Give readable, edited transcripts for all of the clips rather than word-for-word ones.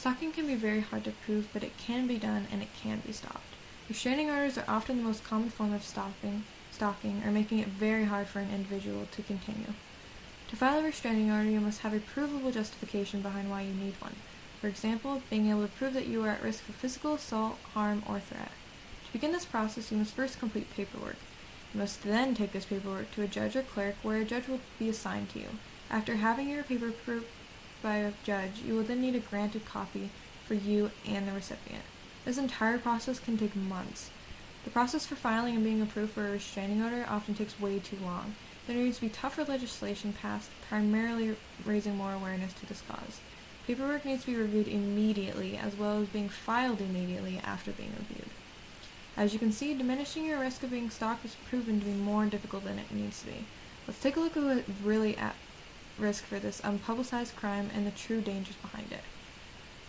Stalking can be very hard to prove, but it can be done and it can be stopped. Restraining orders are often the most common form of stalking, or making it very hard for an individual to continue. To file a restraining order, you must have a provable justification behind why you need one. For example, being able to prove that you are at risk for physical assault, harm, or threat. To begin this process, you must first complete paperwork. You must then take this paperwork to a judge or clerk, where a judge will be assigned to you. After having your paper approved by a judge, you will then need a granted copy for you and the recipient. This entire process can take months. The process for filing and being approved for a restraining order often takes way too long. There needs to be tougher legislation passed, primarily raising more awareness to this cause. Paperwork needs to be reviewed immediately, as well as being filed immediately after being reviewed. As you can see, diminishing your risk of being stalked is proven to be more difficult than it needs to be. Let's take a look at who is really at risk for this unpublicized crime and the true dangers behind it.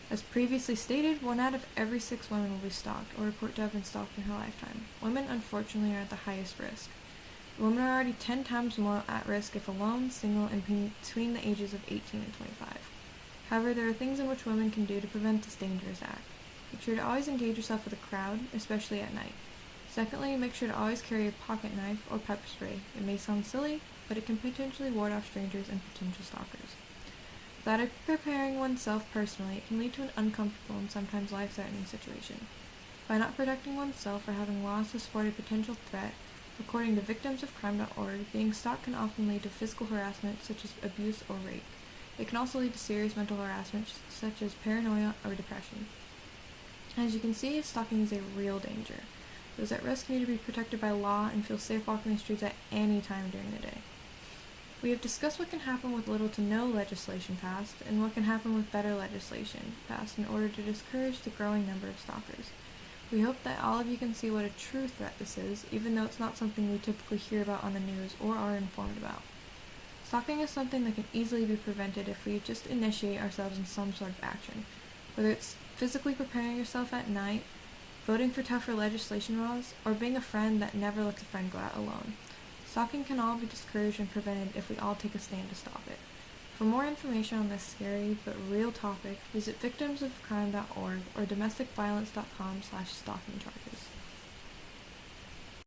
As previously stated, 1 out of every 6 women will be stalked or report to have been stalked in her lifetime. Women, unfortunately, are at the highest risk. Women are already 10 times more at risk if alone, single, and between the ages of 18 and 25. However, there are things in which women can do to prevent this dangerous act. Make sure to always engage yourself with a crowd, especially at night. Secondly, make sure to always carry a pocket knife or pepper spray. It may sound silly, but it can potentially ward off strangers and potential stalkers. Without preparing oneself personally, it can lead to an uncomfortable and sometimes life-threatening situation. By not protecting oneself or having lost to support a potential threat, according to victimsofcrime.org, being stalked can often lead to physical harassment such as abuse or rape. It can also lead to serious mental harassment such as paranoia or depression. As you can see, stalking is a real danger. Those at risk need to be protected by law and feel safe walking the streets at any time during the day. We have discussed what can happen with little to no legislation passed, and what can happen with better legislation passed in order to discourage the growing number of stalkers. We hope that all of you can see what a true threat this is, even though it's not something we typically hear about on the news or are informed about. Stalking is something that can easily be prevented if we just initiate ourselves in some sort of action, whether it's physically preparing yourself at night, voting for tougher legislation laws, or being a friend that never lets a friend go out alone. Stalking can all be discouraged and prevented if we all take a stand to stop it. For more information on this scary but real topic, visit victimsofcrime.org or domesticviolence.com/stalking charges.